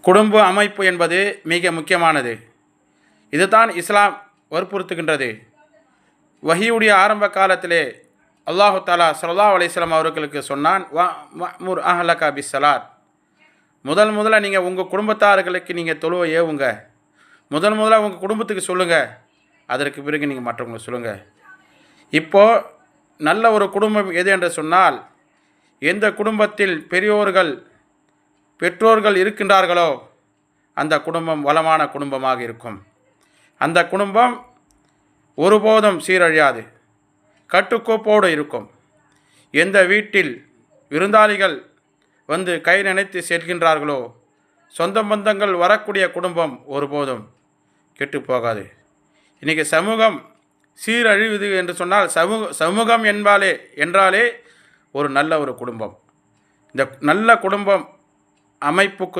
குடும்ப அமைப்பு என்பது மிக முக்கியமானது. இதுதான் இஸ்லாம் வற்புறுத்துகின்றது. வஹியுடைய ஆரம்ப காலத்திலே அல்லாஹு தாலா ஸல்லல்லாஹு அலைஹி வஸல்லம் அவர்களுக்கு சொன்னான், வஅ்முர் அஹ்லக பிஸ்ஸலாத். முதல்ல நீங்கள் உங்கள் குடும்பத்தார்களுக்கு நீங்கள் தொழுவை ஏவுங்க. முதல்ல உங்கள் குடும்பத்துக்கு சொல்லுங்கள். அதற்கு பிறகு நீங்கள் மற்றவங்களுக்கு சொல்லுங்கள். இப்போது நல்ல ஒரு குடும்பம் எது என்று சொன்னால், எந்த குடும்பத்தில் பெற்றோர்கள் இருக்கின்றார்களோ அந்த குடும்பம் வளமான குடும்பமாக இருக்கும். அந்த குடும்பம் ஒருபோதும் சீரழியாது, கட்டுக்கோப்போடு இருக்கும். எந்த வீட்டில் விருந்தாளிகள் வந்து கை நினைத்து செல்கின்றார்களோ, சொந்த பந்தங்கள் வரக்கூடிய குடும்பம் ஒருபோதும் கெட்டு போகாது. இன்றைக்கி சமூகம் சீரழிவுது என்று சொன்னால், சமூகம் என்றாலே ஒரு நல்ல ஒரு குடும்பம். இந்த நல்ல குடும்பம் அமைப்புக்கு